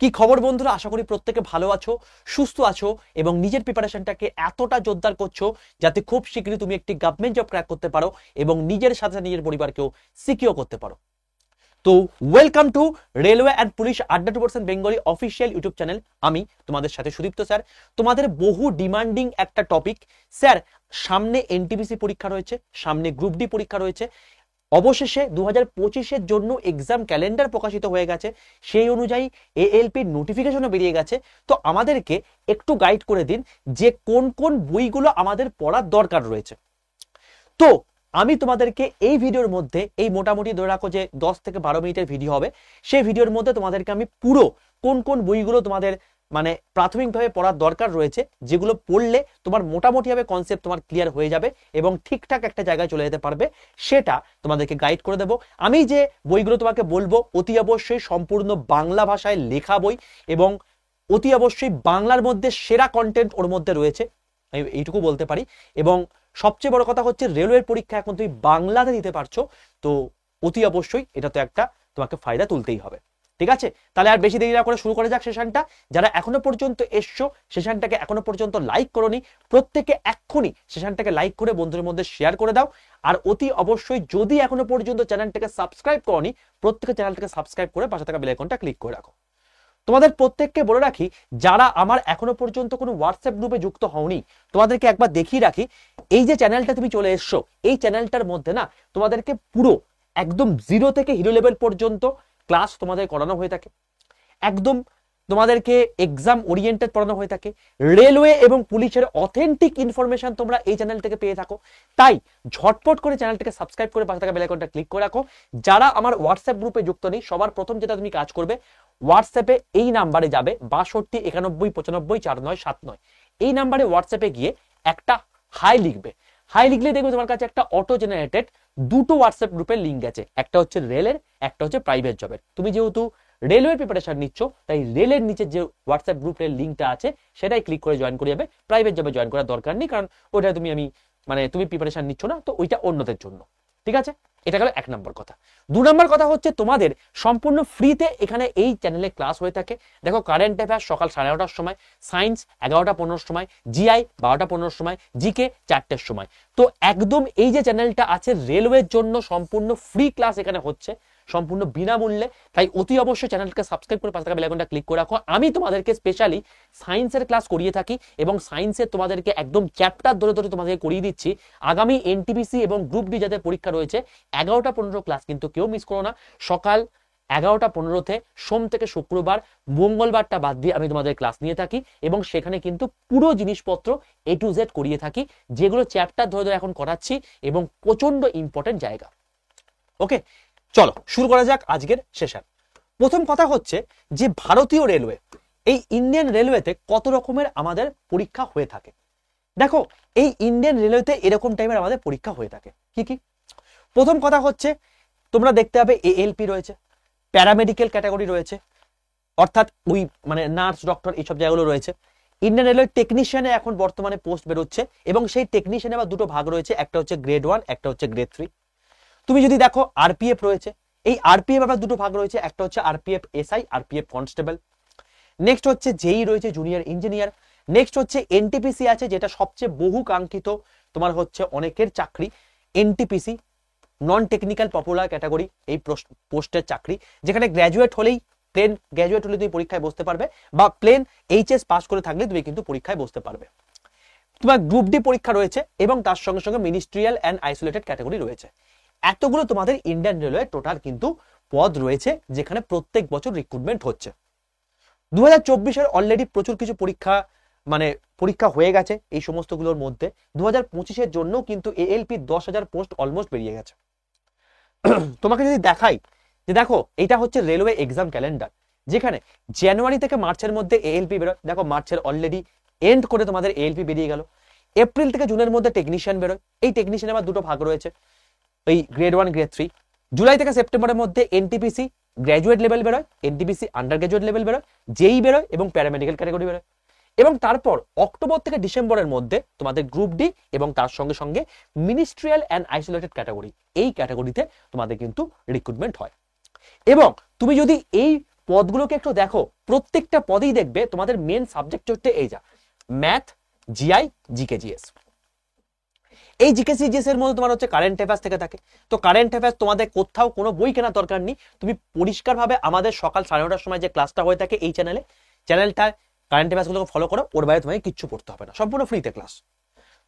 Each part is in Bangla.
কি খবর বন্ধুরা, আশা করি প্রত্যেকে ভালো আছো, সুস্থ আছো এবং নিজের প্রিপারেশনটাকে এতটা জোরদার করছো যাতে খুব শীঘ্রই তুমি একটি গভর্নমেন্ট জব ক্র্যাক করতে পারো এবং নিজের সাথে নিজের পরিবারকেও সিকিউর করতে পারো। তো welcome to railway and police আড্ডা 2% বেঙ্গলি অফিসিয়াল ইউটিউব চ্যানেল। আমি তোমাদের সাথে সুদীপ্ত স্যার। তোমাদের বহু ডিমান্ডিং একটা টপিক স্যার, সামনে এনটিপিসি পরীক্ষা রয়েছে, সামনে গ্রুপ ডি পরীক্ষা রয়েছে, অবশেষে 2025-এর জন্য এক্সাম ক্যালেন্ডার প্রকাশিত হয়ে গেছে, সেই অনুযায়ী এএলপির নোটিফিকেশনও বেরিয়ে গেছে। তো আমাদেরকে একটু গাইড করে দিন যে কোন কোন বইগুলো আমাদের পড়ার দরকার রয়েছে। তো আমি তোমাদেরকে এই ভিডিওর মধ্যে, এই মোটামুটি ধরে রাখো যে 10 থেকে 12 মিনিটের ভিডিও হবে, সেই ভিডিওর মধ্যে তোমাদেরকে আমি পুরো কোন কোন বইগুলো তোমাদের মানে প্রাথমিকভাবে পড়ার দরকার রয়েছে, যেগুলো পড়লে তোমার মোটামুটিভাবে কনসেপ্ট তোমার ক্লিয়ার হয়ে যাবে এবং ঠিকঠাক একটা জায়গায় চলে যেতে পারবে, সেটা তোমাদেরকে গাইড করে দেব। আমি যে বইগুলো তোমাকে বলবো অতি অবশ্যই সম্পূর্ণ বাংলা ভাষায় লেখা বই এবং অতি অবশ্যই বাংলার মধ্যে সেরা কন্টেন্ট ওর মধ্যে রয়েছে, আমি এইটুকু বলতে পারি। এবং সবচেয়ে বড় কথা হচ্ছে রেলওয়ের পরীক্ষা এখন তুমি বাংলাতে দিতে পারছো, তো অতি অবশ্যই এটা তো একটা তোমাকে ফায়দা তুলতেই হবে। ঠিক আছে, তাহলে আর বেশি দেরি না করে শুরু করা যাক সেশনটা। যারা এখনো পর্যন্ত এসছো, সেশনটাকে এখনো পর্যন্ত লাইক করোনি, প্রত্যেকে এক্ষুনি সেশনটাকে লাইক করে বন্ধুদের মধ্যে শেয়ার করে দাও। আর অতি অবশ্যই যদি এখনো পর্যন্ত চ্যানেলটাকে সাবস্ক্রাইব করোনি, প্রত্যেকে চ্যানেলটাকে সাবস্ক্রাইব করে পাশে থাকা বেল আইকনটা ক্লিক করে রাখো। তোমাদের প্রত্যেককে বলে রাখি, যারা আমার এখনো পর্যন্ত কোনো হোয়াটসঅ্যাপ গ্রুপে যুক্ত হওনি, তোমাদেরকে একবার দেখিয়ে রাখি। এই যে চ্যানেলটা তুমি চলে এসছো, এই চ্যানেলটার মধ্যে না তোমাদেরকে পুরো একদম 0 থেকে হিরো লেভেল পর্যন্ত ক্লাস তোমাদের করানো হয়ে থাকে, একদম তোমাদেরকে এক্সাম ওরিয়েন্টেড পড়ানো হয়ে থাকে। রেলওয়ে এবং পুলিশের অথেন্টিক ইনফরমেশন তোমরা এই চ্যানেল থেকে পেয়ে থাকো। তাই ঝটপট করে চ্যানেলটাকে সাবস্ক্রাইব করে পাশে থাকা বেল আইকনটা ক্লিক করে রাখো। যারা আমার হোয়াটসঅ্যাপ গ্রুপে যুক্ত নেই, সবার প্রথম যেটা তুমি কাজ করবে, হোয়াটসঅ্যাপে এই নাম্বারে যাবে 62 91 95 4979, এই নাম্বারে হোয়াটসঅ্যাপে গিয়ে একটা হাই লিখবে। হাই লিখলে দেখবে তোমার কাছে একটা অটো জেনারেটেড দুটো হোয়াটসঅ্যাপ গ্রুপের লিঙ্ক আছে, একটা হচ্ছে রেলের, একটা হচ্ছে প্রাইভেট জবের। তুমি যেহেতু রেলওয়ের প্রিপারেশন নিচ্ছ, তাই রেলের নিচে যে হোয়াটসঅ্যাপ গ্রুপের লিঙ্কটা আছে সেটাই ক্লিক করে জয়েন করে যাবে। প্রাইভেট জবে জয়েন করার দরকার নেই, কারণ ওইটা তুমি প্রিপারেশন নিচ্ছ না, তো ওইটা অন্যদের জন্য। ঠিক আছে, এটা গেল 1 নম্বর কথা। 2 নম্বর কথা হচ্ছে তোমাদের সম্পূর্ণ ফ্রিতে এখানে এই চ্যানেলে ক্লাস হয়ে থাকে। দেখো, কারেন্ট অ্যাফেয়ার্স সকাল 11:30-র সময়, সায়েন্স 11:15-র সময়, জিআই 12:15-র সময়, জিকে 4টের সময়। তো একদম এই যে চ্যানেলটা আছে রেলওয়ের জন্য সম্পূর্ণ ফ্রি ক্লাস এখানে হচ্ছে, সম্পূর্ণ বিনামূল্যে। তাই অতি অবশ্যই চ্যানেলটাকে সাবস্ক্রাইব করে পাশে থাকা বেল আইকনটা ক্লিক করে রাখো। আমি তোমাদেরকে স্পেশালি সায়েন্সের ক্লাস করিয়ে থাকি এবং সায়েন্সের তোমাদেরকে একদম চ্যাপ্টার ধরে ধরে তোমাদেরকে করিয়ে দিচ্ছি। আগামী এনটিপিসি এবং গ্রুপ ডি যাদের পরীক্ষা রয়েছে, 11:15 ক্লাস কিন্তু কেউ মিস করো না। সকাল 11:15-তে সোম থেকে শুক্রবার, মঙ্গলবারটা বাদ দিয়ে আমি তোমাদের ক্লাস নিয়ে থাকি এবং সেখানে কিন্তু পুরো জিনিসপত্র A to Z করিয়ে থাকি, যেগুলো চ্যাপ্টার ধরে ধরে এখন করাচ্ছি এবং প্রচন্ড ইম্পর্টেন্ট জায়গা। ওকে, চলো শুরু করা যাক আজকের সেশন। প্রথম কথা হচ্ছে যে ভারতীয় রেলওয়ে, এই ইন্ডিয়ান রেলওয়েতে কত রকমের আমাদের পরীক্ষা হয়ে থাকে। দেখো, এই ইন্ডিয়ান রেলওয়েতে এরকম টাইপের আমাদের পরীক্ষা হয়ে থাকে। কি কি? প্রথম কথা হচ্ছে তোমরা দেখতে পাবে এএলপি রয়েছে, প্যারামেডিক্যাল ক্যাটাগরি রয়েছে, অর্থাৎ ওই নার্স, ডক্টর, এইসব জায়গাগুলো রয়েছে। ইন্ডিয়ান রেলওয়ে টেকনিশিয়ানে এখন বর্তমানে পোস্ট বেরোচ্ছে এবং সেই টেকনিশিয়ানে আবার দুটো ভাগ রয়েছে, একটা হচ্ছে গ্রেড 1, একটা হচ্ছে গ্রেড 3। তুমি যদি দেখো আরপিএফ রয়েছে, এই আরপিএফ আবার দুটো ভাগ রয়েছে, একটা হচ্ছে RPF SI, RPF constable. Next হচ্ছে জেই রয়েছে, জুনিয়র ইঞ্জিনিয়ার। নেক্সট হচ্ছে এনটিপিসি আছে, যেটা সবচেয়ে বহু কাঙ্ক্ষিত, তোমার হচ্ছে অনেকের চাকরি NTPC, non technical popular category, এই পোস্টের চাকরি, যেখানে গ্র্যাজুয়েট হলেই, প্লেন গ্র্যাজুয়েট হলে তুমি পরীক্ষায় বসতে পারবে, বা প্লেন এইচএস পাস করে থাকলে তুমি কিন্তু পরীক্ষায় বসতে পারবে। তোমার গ্রুপ ডি পরীক্ষা রয়েছে এবং তার সঙ্গে সঙ্গে মিনিস্ট্রিয়াল অ্যান্ড আইসোলেটেড ক্যাটাগরি রয়েছে। এতগুলো তোমাদের ইন্ডিয়ান রেলওয়ে টোটাল কিন্তু পদ রয়েছে, যেখানে প্রত্যেক বছর রিক্রুটমেন্ট হচ্ছে। 2024-এর অলরেডি প্রচুর কিছু পরীক্ষা হয়ে গেছে এই সমস্তগুলোর মধ্যে। 2025-এর জন্য কিন্তু এএলপি 10,000 পোস্ট অলমোস্ট বেরিয়ে গেছে। তোমাকে যদি দেখাই যে দেখো, এটা হচ্ছে রেলওয়ে এক্সাম ক্যালেন্ডার, যেখানে জানুয়ারি থেকে মার্চের মধ্যে এএলপি বেরোয়। দেখো, মার্চের অলরেডি এন্ড করে তোমাদের এএলপি বেরিয়ে গেল। এপ্রিল থেকে জুনের মধ্যে টেকনিশিয়ান বেরোয়, এই টেকনিশিয়ান আবার দুটো ভাগ রয়েছে, ওই গ্রেড 1, গ্রেড 3। জুলাই থেকে সেপ্টেম্বরের মধ্যে এনটিপিসি গ্র্যাজুয়েট লেভেল বেরোয়, এনটিপিসি আন্ডার গ্র্যাজুয়েট লেভেল বেরোয়, জেই বেরোয় এবং প্যারামেডিক্যাল ক্যাটাগরি বেরোয়। এবং তারপর অক্টোবর থেকে ডিসেম্বরের মধ্যে তোমাদের গ্রুপ ডি এবং তার সঙ্গে সঙ্গে মিনিস্ট্রিয়াল অ্যান্ড আইসোলেটেড ক্যাটাগরি, এই ক্যাটাগরিতে তোমাদের কিন্তু রিক্রুটমেন্ট হয়। এবং তুমি যদি এই পদগুলোকে একটু দেখো, প্রত্যেকটা পদেই দেখবে তোমাদের মেন সাবজেক্ট হচ্ছে এই যা ম্যাথ, জিআই, জিকে, জিএস। এই জিকে জিএস এর মধ্যে তোমার হচ্ছে কারেন্ট অ্যাফেয়ার্স থেকে থাকে। তো কারেন্ট অ্যাফেয়ার্স তোমাদের কোথাও কোনো বই কেনার দরকার নেই, তুমি পরিষ্কারভাবে আমাদের সকাল 9:30টার সময় যে ক্লাসটা হয়ে থাকে এই চ্যানেলটা কারেন্ট অ্যাফেয়ার্স গুলোকে ফলো করো, ওর বাইরে তোমাকে কিচ্ছু পড়তে হবে না, সম্পূর্ণ ফ্রিতে ক্লাস।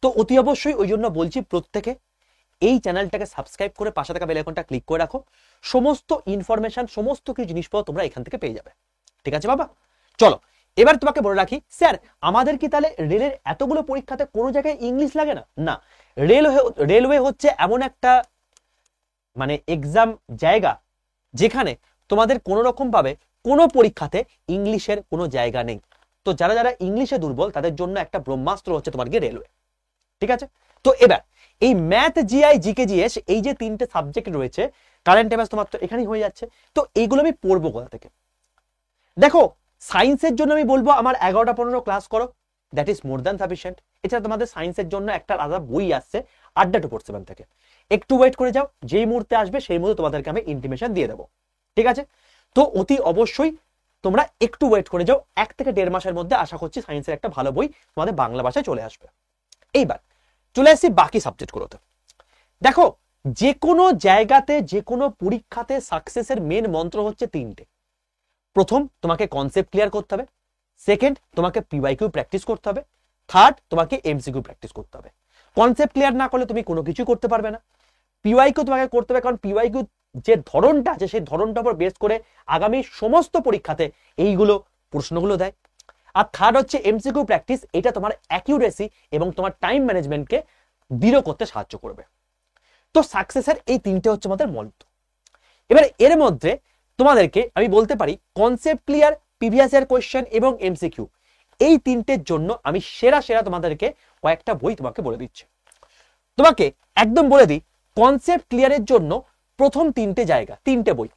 তো অতি অবশ্যই ওই জন্য বলছি প্রত্যেকে এই চ্যানেলটাকে সাবস্ক্রাইব করে পাশে থাকা বেল আইকনটা ক্লিক করে রাখো, সমস্ত ইনফরমেশন সমস্ত কিছু জিনিসপত্র তোমরা এখান থেকে পেয়ে যাবে। ঠিক আছে বাবা, চলো এবার তোমাকে বলে রাখি, স্যার আমাদের কি তাহলে রেলের এতগুলো পরীক্ষাতে কোনো জায়গায় ইংলিশ লাগে না? না, রেলওয়ে হচ্ছে এমন একটা মানে এক্সাম জায়গা যেখানে তোমাদের কোনো রকম ভাবে কোনো পরীক্ষাতে ইংলিশের কোনো জায়গা নেই। তো যারা যারা ইংলিশে দুর্বল তাদের জন্য একটা ব্রহ্মাস্ত্র হচ্ছে তোমার গিয়ে রেলওয়ে। ঠিক আছে, তো এবার এই ম্যাথ, জিআই, জিকে, জিএস এই যে তিনটে সাবজেক্ট রয়েছে, কারেন্ট অ্যাফেয়ার্স তোমার তো এখানেই হয়ে যাচ্ছে। তো এইগুলো আমি পড়বো কোথা থেকে? দেখো, সায়েন্সের জন্য আমি বলবো আমার 11টা-15 ক্লাস করো, that is more than sufficient. এছাড়া তোমাদের সায়েন্সের জন্য একটা আলাদা বই আসছে আড্ডা 247 থেকে, একটু ওয়েট করে যাও, যেই মুহূর্তে আসবে সেই মুহূর্তে তোমাদেরকে আমি ইন্টিমেশন দিয়ে দেবো। ঠিক আছে, তো অতি অবশ্যই তোমরা একটু ওয়েট করে যাও, 1 থেকে 1.5 মাসের মধ্যে আশা করছি সায়েন্সের একটা ভালো বই তোমাদের বাংলা ভাষায় চলে আসবে। এইবার চলে আসছি বাকি সাবজেক্টগুলোতে। দেখো, যে কোনো জায়গাতে যে কোনো পরীক্ষাতে সাকসেসের মেন মন্ত্র হচ্ছে 3টে। প্রথম, তোমাকে কনসেপ্ট ক্লিয়ার করতে হবে। সেকেন্ড, তোমাকে পিওয়াইকিউ প্র্যাকটিস করতে হবে। থার্ড, তোমাকে এমসিকিউ প্র্যাকটিস করতে হবে। কনসেপ্ট ক্লিয়ার না করলে তুমি কোনো কিছু করতে পারবে না। পিওয়াইকিউ তোমাকে করতে হবে, কারণ পিওয়াইকিউ যে ধরনটা আছে সেই ধরনটার উপর বেস করে আগামী সমস্ত পরীক্ষাতে এইগুলো প্রশ্নগুলো দেয়। আর থার্ড হচ্ছে এমসিকিউ প্র্যাকটিস, এটা তোমার অ্যাকিউরেসি এবং তোমার টাইম ম্যানেজমেন্টকে দৃঢ় করতে সাহায্য করবে। তো সাকসেসের এই 3টে হচ্ছে আমাদের মন্ত্র। এবার এর মধ্যে তোমাদেরকে আমি বলতে পারি concept clear, previous year question এবং এমসিকিউ, এই 3টের জন্য আমি সেরা তোমাদেরকে কয়েকটা বই তোমাকে বলে দিচ্ছি। তোমাকে একদম বলে দিই, কনসেপ্ট ক্লিয়ারের জন্য প্রথম 3টে জায়গা, 3টে বই,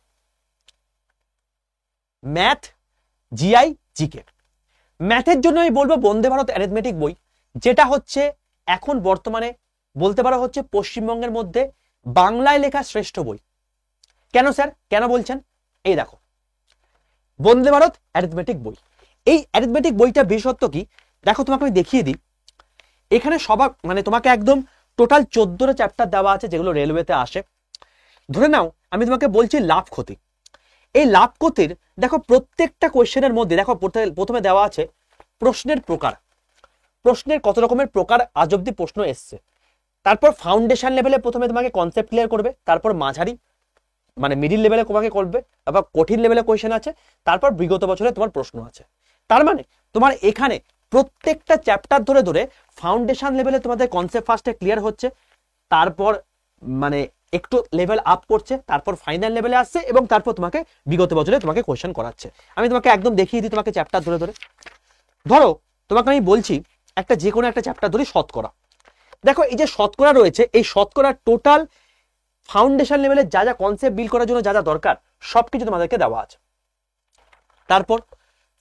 ম্যাথ, জিআই, জিকে। ম্যাথের জন্য আমি বলবো বন্দে ভারত অ্যারিথমেটিক বই, যেটা হচ্ছে এখন বর্তমানে বলতে পারো হচ্ছে পশ্চিমবঙ্গের মধ্যে বাংলায় লেখা শ্রেষ্ঠ বই। কেন স্যার, কেন বলছেন? এই দেখো, বন্দে ভারত অ্যারিথমেটিক বই। এই অ্যারিথমেটিক বইটা বিশেষত্ব কি দেখো, তোমাকে আমি দেখিয়ে দিই। এখানে সবার মানে তোমাকে একদম টোটাল 14টা চ্যাপ্টার দেওয়া আছে যেগুলো রেলওয়েতে আসে। ধরে নাও আমি তোমাকে বলছি লাভ ক্ষতি। এই লাভ ক্ষতির দেখো প্রত্যেকটা কোয়েশ্চেনের মধ্যে দেখো প্রথমে দেওয়া আছে প্রশ্নের প্রকার, প্রশ্নের কত রকমের প্রকার আজ অব্দি প্রশ্ন এসছে। তারপর ফাউন্ডেশন লেভেলে প্রথমে তোমাকে কনসেপ্ট ক্লিয়ার করবে, তারপর মাঝারি মানে মিডিল লেভেলে তোমাকে করবে, আবার কঠিন লেভেলে কোয়েশ্চেন আছে, তারপর বিগত বছরে তোমার প্রশ্ন আছে। তার মানে তোমার এখানে প্রত্যেকটা চ্যাপ্টার ধরে ধরে ফাউন্ডেশন লেভেলে তোমাদের কনসেপ্ট ফার্স্টে ক্লিয়ার হচ্ছে, তারপর মানে একটু লেভেল আপ করছে, তারপর ফাইনাল লেভেলে আসছে এবং তারপর তোমাকে বিগত বছরে তোমাকে কোয়েশ্চেন করাচ্ছে। আমি তোমাকে একদম দেখিয়ে দিই তোমাকে চ্যাপ্টার ধরে ধরে। ধরো তোমাকে আমি বলছি একটা যে কোনো একটা চ্যাপ্টার ধরি শতকরা। দেখো এই যে শতকরা রয়েছে, এই শতকরার টোটাল ফাউন্ডেশন লেভেলে যা যা কনসেপ্ট বিল্ড করার জন্য যা যা দরকার সবকিছু তোমাদেরকে দেওয়া আছে। তারপর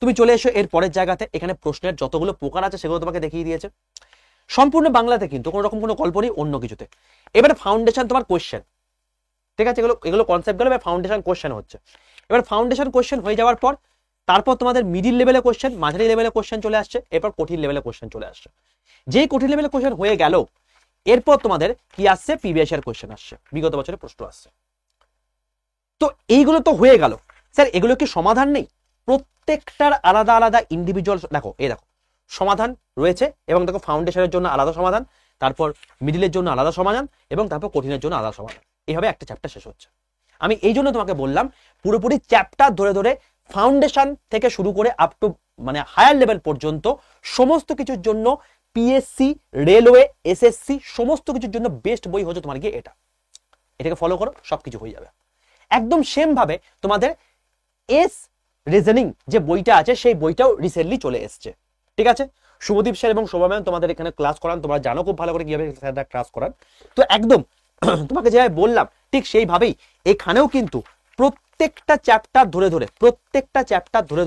তুমি চলে এসো এর পরের জায়গাতে, এখানে প্রশ্নের যতগুলো প্রকার আছে সেগুলো তোমাকে দেখিয়ে দিয়েছে সম্পূর্ণ বাংলাতে, কিন্তু কোনো রকম কোনো গল্প নেই অন্য কিছুতে। এবারে ফাউন্ডেশন তোমার কোয়েশ্চেন, ঠিক আছে, এগুলো কনসেপ্ট গেল, এবার ফাউন্ডেশন কোয়েশ্চেন হচ্ছে। এবার ফাউন্ডেশন কোয়েশ্চেন হয়ে যাওয়ার পর তারপর তোমাদের মিডিল লেভেলে কোয়েশ্চেন, মাঝারি লেভেলে কোয়েশ্চেন চলে আসছে, এরপর কঠিন লেভেলে কোয়েশ্চেন চলে আসছে। যেই কঠিন লেভেলে কোয়েশ্চেন হয়ে গেল এরপর তোমাদের কি আসছে, প্রিভিয়াস ইয়ার কোয়েশ্চেন আসছে, বিগত বছরের প্রশ্ন আসছে। তো এইগুলো তো হয়ে গেল, স্যার এগুলো কি সমাধান নেই? প্রত্যেকটার আলাদা আলাদা ইন্ডিভিজুয়াল দেখো, এই দেখো সমাধান রয়েছে এবং দেখো ফাউন্ডেশনের জন্য আলাদা সমাধান, তারপর মিডিলের জন্য আলাদা সমাধান এবং তারপর কঠিনের জন্য আলাদা সমাধান। এইভাবে একটা চ্যাপ্টার শেষ হচ্ছে। আমি এই জন্য তোমাকে বললাম পুরোপুরি চ্যাপ্টার ধরে ধরে ফাউন্ডেশন থেকে শুরু করে আপ টু মানে হায়ার লেভেল পর্যন্ত সমস্ত কিছুর জন্য পিএসসি, রেলওয়ে, এসএসসি সমস্ত কিছুর জন্য বেস্ট বই হচ্ছে তোমার গিয়ে এটা। এটাকে ফলো করো, সবকিছু হয়ে যাবে। একদম সেম ভাবে তোমাদের এস রিজনিং যে বইটা আছে সেই বইটাও রিসেন্টলি চলে এসছে। ঠিক আছে, শুভদীপ স্যার এবং শোভা ম্যাম তোমাদের এখানে ক্লাস করান, তোমরা জানো খুব ভালো করে কিভাবে স্যাররা ক্লাস করান। তো একদম তোমাকে যেভাবে বললাম ঠিক সেইভাবেই এখানেও কিন্তু প্রত্যেকটা চ্যাপ্টার ধরে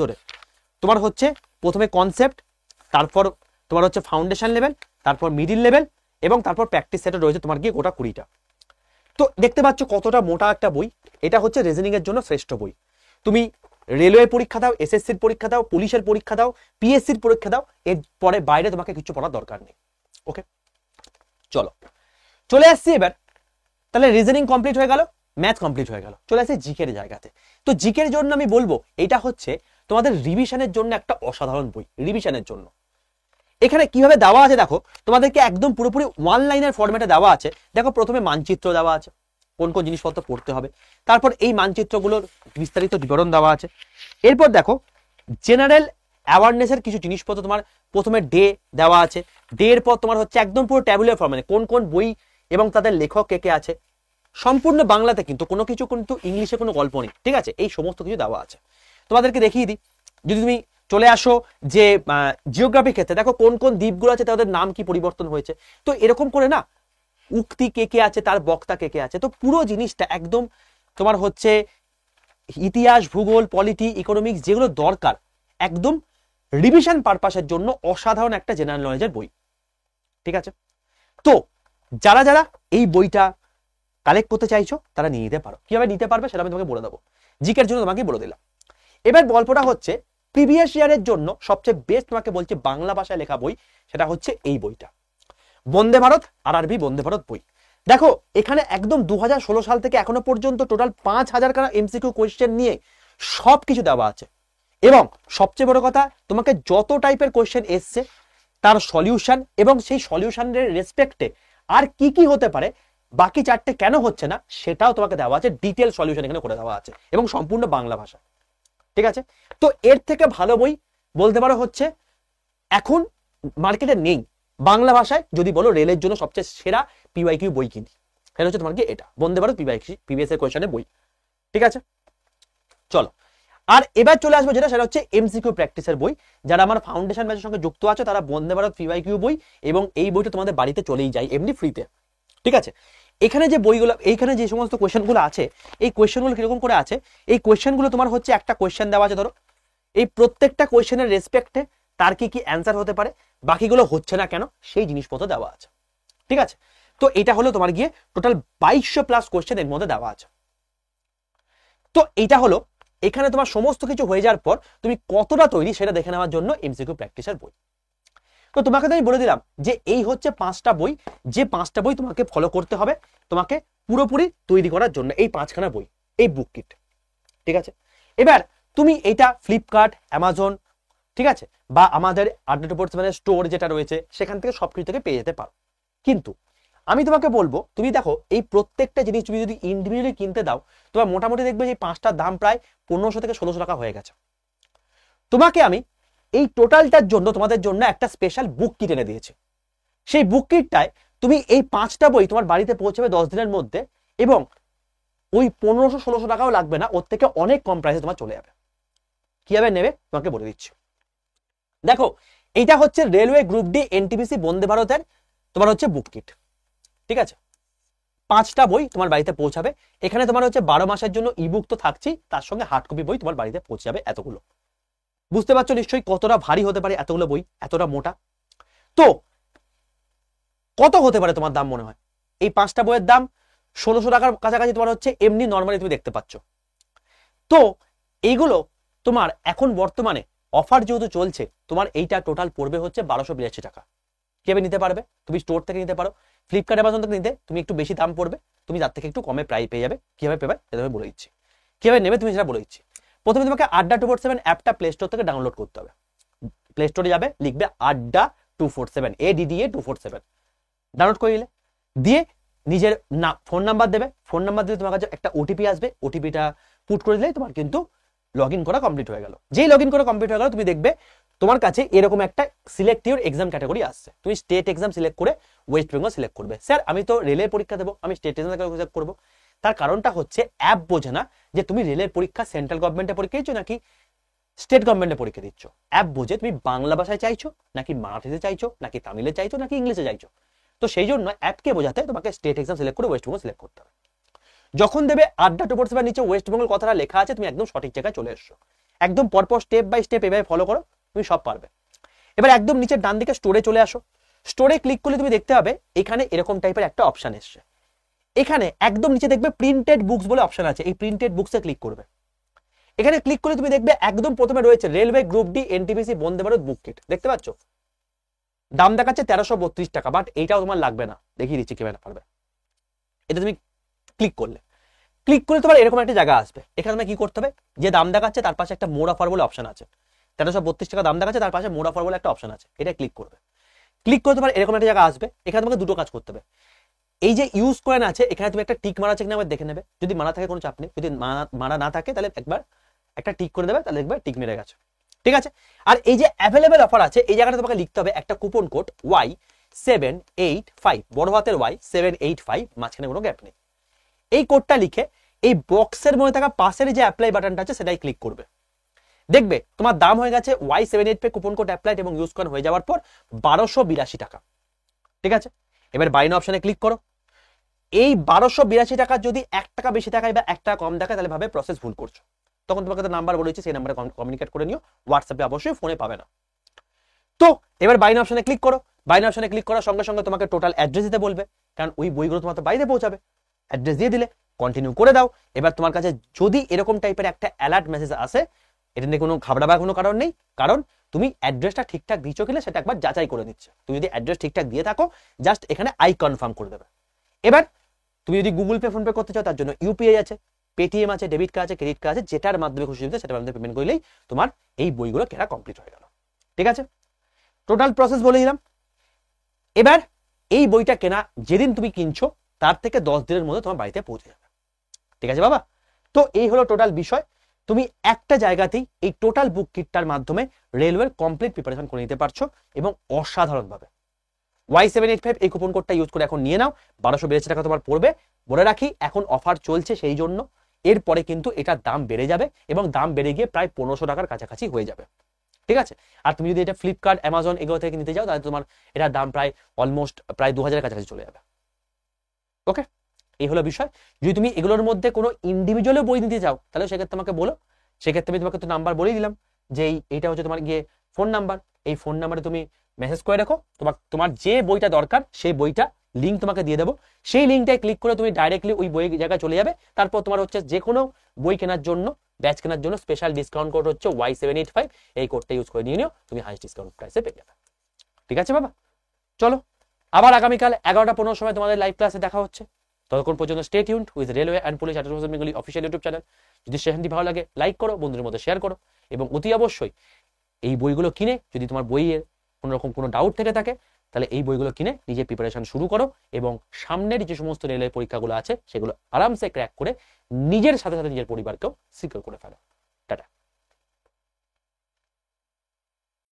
ধরে তোমার হচ্ছে প্রথমে কনসেপ্ট, তারপর তোমার হচ্ছে ফাউন্ডেশন লেভেল, তারপর মিডিল লেভেল এবং তারপর প্র্যাকটিস সেটে রয়েছে তোমার গিয়ে গোটা 20টা। তো দেখতে পাচ্ছ কতটা মোটা একটা বই। এটা হচ্ছে রিজনিং এর জন্য শ্রেষ্ঠ বই। তুমি রেলওয়ে পরীক্ষা দাও, এসএসসির পরীক্ষা দাও, পুলিশের পরীক্ষা দাও, পিএসসির পরীক্ষা দাও, এর পরে বাইরে তোমাকে কিছু পড়ার দরকার নেই। ওকে, চলো চলে আসছি এবার, তাহলে রিজনিং কমপ্লিট হয়ে গেল, ম্যাথ কমপ্লিট হয়ে গেল, চলে আসছে জিকের জায়গাতে। তো জিকের জন্য আমি বলবো এটা হচ্ছে তোমাদের রিভিশনের জন্য একটা অসাধারণ বই, রিভিশনের জন্য। এখানে কিভাবে দেওয়া আছে দেখো, তোমাদেরকে একদম পুরোপুরি ওয়ান লাইনের ফরম্যাটে দেওয়া আছে। দেখো প্রথমে মানচিত্র দেওয়া আছে, কোন কোন জিনিসপত্র পড়তে হবে, তারপর এই মানচিত্রগুলোর বিস্তারিত বিবরণ দেওয়া আছে। এরপর দেখো জেনারেল অ্যাওয়ারনেসের কিছু জিনিসপত্র তোমার প্রথমে ডে দেওয়া আছে, ডে এর পর তোমার হচ্ছে একদম পুরো ট্যাবুলার ফরম্যাটে কোন কোন বই এবং তাদের লেখক কে কে আছে, সম্পূর্ণ বাংলাতে, কিন্তু কোনো কিছু কিন্তু ইংলিশে কোনো গল্প নেই, ঠিক আছে, এই সমস্ত কিছু দেওয়া আছে। তোমাদেরকে দেখিয়ে দিই, যদি তুমি চলে আসো যে জিওগ্রাফি ক্ষেত্রে, দেখো কোন কোন দ্বীপগুলো আছে তাদের নাম কি পরিবর্তন হয়েছে, তো এরকম করে না উক্তি কে কে আছে, তার বক্তা কে কে আছে, তো পুরো জিনিসটা একদম তোমার হচ্ছে ইতিহাস, ভূগোল, পলিটি, ইকোনমিক্স যেগুলো দরকার একদম রিভিশন পারপাসের জন্য অসাধারণ একটা জেনারেল নলেজের বই, ঠিক আছে। তো যারা যারা এই বইটা কালেক্ট করতে চাইছো তারা নিয়ে নিতে পারো। কিভাবে নিতে পারবে সেটা আমি তোমাকে বলে দেবো, জিকের জন্য তোমাকে বলে দিলাম। এবার গল্পটা হচ্ছে প্রিভিয়াস ইয়ারের জন্য সবচেয়ে বেস্ট তোমাকে বলছে বাংলা ভাষায় লেখা বই, সেটা হচ্ছে এই বইটা, বন্দে ভারত আরআরবি বন্দে ভারত বই। দেখো এখানে একদম 2016 সাল থেকে এখনো পর্যন্ত টোটাল 5000 খানা এমসিকিউ কোয়েশ্চেন নিয়ে সবকিছু দেওয়া আছে, এবং সবচেয়ে বড় কথা তোমাকে যত টাইপের কোয়েশ্চেন এসছে তার সলিউশন, এবং সেই সলিউশনের রেসপেক্টে আর কি কি হতে পারে, বাকি চারটে কেন হচ্ছে না সেটাও তোমাকে দেওয়া আছে, ডিটেল সলিউশন এখানে করে দেওয়া আছে, এবং সম্পূর্ণ বাংলা ভাষা, ঠিক আছে। তো এর থেকে ভালো বই বলতে পারো হচ্ছে এখন মার্কেটে নেই বাংলা ভাষায়, যদি বলো রেলের জন্য সবচেয়ে সেরা পিওয়াইকিউ বই কিনি, সেটা হচ্ছে তোমার কি এটা বন্দে ভারত পিভিএস এর কোয়েশ্চনের বই, ঠিক আছে। চলো আর এবার চলে আসবো যেটা, সেটা হচ্ছে এমসিকিউ প্র্যাকটিসের বই। যারা আমার ফাউন্ডেশন ব্যাচের সঙ্গে যুক্ত আছে তারা বন্দে ভারত পিওয়াইকিউ বই এবং এই বইটা তোমাদের বাড়িতে চলেই যায় এমনি ফ্রিতে, ঠিক আছে। এখানে যে বইগুলো, এইখানে যে সমস্ত কোয়েশ্চেনগুলো আছে, এই কোয়েশ্চেনগুলো কিরকম করে আছে, এই কোয়েশ্চেনগুলো তোমার হচ্ছে একটা কোয়েশ্চেন দেওয়া আছে, ধরো এই প্রত্যেকটা কোয়েশ্চেনের রেসপেক্টে তার কি কি অ্যান্সার হতে পারে, বাকিগুলো হচ্ছে না কেন, সেই জিনিসপত্র দেওয়া আছে, ঠিক আছে। তো এটা হলো তোমার গিয়ে টোটাল 2200+ কোয়েশ্চেন এর মধ্যে দেওয়া আছে। তো এটা হলো এখানে তোমার সমস্ত কিছু হয়ে যাওয়ার পর তুমি কতটা তৈরি সেটা দেখে নেওয়ার জন্য এমসিকিউ প্র্যাকটিসের বই। তো তোমাকে তো আমি বলে দিলাম যে এই হচ্ছে 5টা বই, যে 5টা বই তোমাকে ফলো করতে হবে তোমাকে পুরোপুরি তৈরি করার জন্য, এই 5খানা বই, এই বুক কিট, ঠিক আছে। এবার তুমি এটা ফ্লিপকার্ট, অ্যামাজন, ঠিক আছে, বা আমাদের আড্ডা স্টোর যেটা রয়েছে সেখান থেকে সবকিছু থেকে পেয়ে যেতে পারো। কিন্তু আমি তোমাকে বলবো তুমি দেখো এই প্রত্যেকটা জিনিস তুমি যদি ইন্ডিভিজুয়ালি কিনতে দাও, তোমার মোটামুটি দেখবে যে 5টার দাম প্রায় 1500 থেকে 1600 টাকা হয়ে গেছে। তোমাকে আমি এই টোটালটার জন্য তোমাদের জন্য একটা স্পেশাল বুক কিট এনে দিয়েছি। সেই বুক কিটটায় তুমি এই 5টা বই তোমার বাড়িতে পৌঁছাবে 10 দিনের মধ্যে, এবং ওই 1500-1600 টাকাও লাগবে না, ওর থেকে অনেক কম প্রাইসে তোমার চলে যাবে। কিভাবে নেবে তোমাকে বলে দিচ্ছি। দেখো এইটা হচ্ছে রেলওয়ে গ্রুপ ডি এনটিপিসি বন্দে ভারতের তোমার হচ্ছে বুক কিট, ঠিক আছে। 5টা বই তোমার বাড়িতে পৌঁছাবে। এখানে তোমার হচ্ছে 12 মাসের জন্য ইবুক তো থাকছেই, তার সঙ্গে হার্ড কপি বই তোমার বাড়িতে পৌঁছে যাবে এতগুলো। বুঝতে পারছো নিশ্চয়ই কতটা ভারী হতে পারে এতগুলো বই, এতটা মোটা। তো কত হতে পারে তোমার দাম মনে হয়? এই 5টা বইয়ের দাম 1600 টাকার কাছাকাছি তোমার হচ্ছে এমনি নর্মালি তুমি দেখতে পাচ্ছ। তো এইগুলো তোমার এখন বর্তমানে অফার যেহেতু চলছে, তোমার এইটা টোটাল পড়বে হচ্ছে 1282 টাকা। কিভাবে নিতে পারবে? তুমি স্টোর থেকে নিতে পারো, ফ্লিপকার্ট, অ্যামাজন থেকে নিতে তুমি একটু বেশি দাম পড়বে, তুমি তার থেকে একটু কমে প্রাইস পেয়ে যাবে। কিভাবে পেবে সেটা আমি বলে দিচ্ছি, কিভাবে নেবে তুমি সেটা বলে দিচ্ছি। প্রথমে তোমাকে আড্ডা 247 অ্যাপটা প্লে স্টোর থেকে ডাউনলোড করতে হবে। প্লে স্টোরে যাবে, লিখবে আড্ডা 247, ADDA 247, ডাউনলোড করে নিলে দিয়ে নিজের ফোন নাম্বার দেবে, ফোন নাম্বার দিয়ে তোমার কাছে একটা ওটিপি আসবে, ওটিপিটা পুট করে দিলেই তোমার কিন্তু লগ ইন করা কমপ্লিট হয়ে গেল। যেই লগ ইন করা কমপ্লিট হয়ে গেল তুমি দেখবে তোমার কাছে এরকম একটা সিলেক্ট ইউর এক্সাম ক্যাটাগরি আসছে। তুমি স্টেট এক্সাম সিলেক্ট করে ওয়েস্ট বেঙ্গল সিলেক্ট করবে। স্যার আমি তো রেলের পরীক্ষা দেবো, আমি স্টেট এক্সাম সিলেক্ট করবো। তার কারণটা হচ্ছে অ্যাপ বোঝে না যে তুমি রেলের পরীক্ষা সেন্ট্রাল গভর্নমেন্টের পরীক্ষা দিচ্ছ নাকি স্টেট গভর্নমেন্টের পরীক্ষা দিচ্ছ। অ্যাপ বোঝে তুমি বাংলা ভাষায় চাইছো নাকি মারাঠিতে চাইছো নাকি তামিলে চাইছো নাকি ইংলিশে চাইছো। তো সেই জন্য অ্যাপকে বোঝাতে তোমাকে স্টেট এক্সাম সিলেক্ট করে ওয়েস্ট বেঙ্গল সিলেক্ট করতে হবে। যখন দেবে আড্ডা 247 নিচে ওয়েস্ট বেঙ্গল কথাটা লেখা আছে, তুমি একদম সঠিক জায়গায় চলে এসছো। একদম পরপর স্টেপ বাই স্টেপ এভাবে ফলো করো, তুমি সব পারবে। এবার একদম নিচের ডান দিকে স্টোরে চলে আসো। স্টোরে ক্লিক করলে তুমি দেখতে পাবে এখানে এরকম টাইপের একটা অপশন এসছে। এখানে একদম নিচে দেখবে প্রিন্টেড বুকস বলে অপশন আছে, এই প্রিন্টেড বুকসে ক্লিক করবে। এখানে ক্লিক করে তুমি দেখবে একদম প্রথমে রয়েছে railway group D NTPC Vande Bharat বুক কিট, দেখতে পাচ্ছ দাম দেখাচ্ছে 1332 টাকা, বাট এইটাও তোমার লাগবে না, দেখিয়ে দিচ্ছি কিভাবে পারবে। এটা তুমি ক্লিক করলে তোমার এরকম একটা জায়গা আসবে, এখানে তুমি কি করতে হবে, যে দাম দেখাচ্ছে তার পাশে একটা মোড অফার বলে অপশন আছে, 1332 টাকা দাম দেখাচ্ছে, তার পাশে মোড অফার বলে একটা অপশন আছে, এটা ক্লিক করবে। ক্লিক করে তোমার এরকম একটা জায়গা আসবে, এখানে তোমাকে দুটো কাজ করতে হবে। এই যে ইউজ কয়েন আছে এখানে তুমি একটা টিক মারা আছে কিনা দেখে নেবে, যদি মারা থাকে কোনো চাপ নেই, যদি মারা না থাকে তাহলে একবার একটা টিক করে দেবে, তাহলে দেখবে টিক মেরে গেছে, ঠিক আছে। আর এই যে অ্যাভেলেবেল অফার আছে এই জায়গাটা তোমাকে লিখতে হবে একটা কুপন কোড Y785, বড় হাতের Y785, মাঝখানে কোনো গ্যাপ নেই। এই কোডটা লিখে এই বক্সের মধ্যে থাকা পাশের যে অ্যাপ্লাই বাটনটা আছে সেটাই ক্লিক করবে, দেখবে তোমার দাম হয়ে গেছে Y785 কুপন কোড অ্যাপ্লাইড এবং ইউজ কয়েন হয়ে যাওয়ার পর 1282 টাকা, ঠিক আছে। এবার বাই নাও অপশনে ক্লিক করো। এই 1282 টাকা যদি 1 টাকা বেশি দেখায় বা 1 টাকা কম দেখায় তাহলে ভাবে প্রসেস ভুল করছো, তখন তোমাকে তো নাম্বার বলেছি সেই নাম্বারে কমিউনিকেট করে নিও, হোয়াটসঅ্যাপে অবশ্যই, ফোনে পাবে না। তো এবার বাই নাও অপশনে ক্লিক করো। বাই নাও অপশনে ক্লিক করার সঙ্গে সঙ্গে তোমাকে টোটাল অ্যাড্রেস দিতে বলবে, কারণ ওই বইগুলো তোমার তো বাইরে পৌঁছাবে। অ্যাড্রেস দিয়ে দিলে কন্টিনিউ করে দাও। এবার তোমার কাছে যদি এরকম টাইপের একটা অ্যালার্ট মেসেজ আসে, এটা নিয়ে কোনো ঘাবড়াবার কোনো কারণ নেই, কারণ তুমি অ্যাড্রেসটা ঠিকঠাক দিচ্ছ কিনা সেটা একবার যাচাই করে নিচ্ছে। তুমি যদি অ্যাড্রেস ঠিকঠাক দিয়ে থাকো জাস্ট এখানে আই কনফার্ম করে দেবে। এবার তুমি যদি গুগল পে, ফোন পে করতে চাও তার জন্য ইউপিআই আছে, পেটিএম আছে, ডেবিট কার্ড আছে, ক্রেডিট কার্ড আছে, যেটার মাধ্যমে খুশি হচ্ছে সেটার মাধ্যমে পেমেন্ট করলেই তোমার এই বইগুলো কেনা কমপ্লিট হয়ে গেল, ঠিক আছে। টোটাল প্রসেস বলে দিলাম। এবার এই বইটা কেনা যেদিন তুমি কিনছো তার থেকে 10 দিনের মধ্যে তোমার বাড়িতে পৌঁছে যাবে, ঠিক আছে বাবা। তো এই হলো টোটাল বিষয়। তুমি একটা জায়গাতেই এই টোটাল বুক কিটটার মাধ্যমে রেলওয়ের কমপ্লিট প্রিপারেশন করে নিতে পারছো এবং অসাধারণভাবে। Y785 এই কুপন কোডটা ইউজ করে এখন নিয়ে নাও, 1282 টাকা তোমার পড়বে। বলে রাখি এখন অফার চলছে সেই জন্য, এরপরে কিন্তু এটার দাম বেড়ে যাবে এবং দাম বেড়ে গিয়ে প্রায় 1500 টাকার কাছাকাছি হয়ে যাবে, ঠিক আছে। আর তুমি যদি এটা ফ্লিপকার্ট, অ্যামাজন এগুলো থেকে নিতে যাও তাহলে তোমার এটার দাম প্রায় অলমোস্ট প্রায় 2000-এর কাছাকাছি চলে যাবে, ওকে। এই হলো বিষয়। যদি তুমি এগুলোর মধ্যে কোনো ইন্ডিভিজুয়াল বই নিতে চাও তাহলে সেক্ষেত্রে তোমাকে বলো, সেক্ষেত্রে আমি তোমাকে তো নাম্বার বলেই দিলাম যে এইটা হচ্ছে তোমার গিয়ে ফোন নাম্বার, এই ফোন নাম্বারে তুমি মেসেজ করে রাখো, তোমার যে বইটা দরকার সেই বইটা লিঙ্ক তোমাকে দিয়ে দেবো, সেই লিঙ্কটায় ক্লিক করে তুমি ডাইরেক্টলি ওই বই জায়গায় চলে যাবে। তারপর তোমার হচ্ছে যে কোনো বই কেনার জন্য, ব্যাচ কেনার জন্য স্পেশাল ডিসকাউন্ট কোড হচ্ছে Y785, এই কোডটা ইউজ করে নিয়ে নিও, তুমি হাইস্ট ডিসকাউন্ট প্রাইসে পেয়ে যাবে, ঠিক আছে বাবা। চলো আবার আগামীকাল 11টা 15 সময় তোমাদের লাইভ ক্লাসে দেখা হচ্ছে। ততক্ষণ পর্যন্ত stay tuned with railway and police Bengali official YouTube channel. যদি সেশনটি ভালো লাগে লাইক করো, বন্ধুদের মধ্যে শেয়ার করো এবং অতি অবশ্যই এই বইগুলো কিনে যদি তোমার বইয়ের কোনো ডাউট থেকে থাকে তাহলে এই বইগুলো কিনে নিজের প্রিপারেশন শুরু করো এবং সামনের যে সমস্ত রেলওয়ে পরীক্ষাগুলো আছে সেগুলো আরামসে ক্র্যাক করে নিজের সাথে সাথে নিজের পরিবারকেও সিকিউর করে ফেলো। টাটা।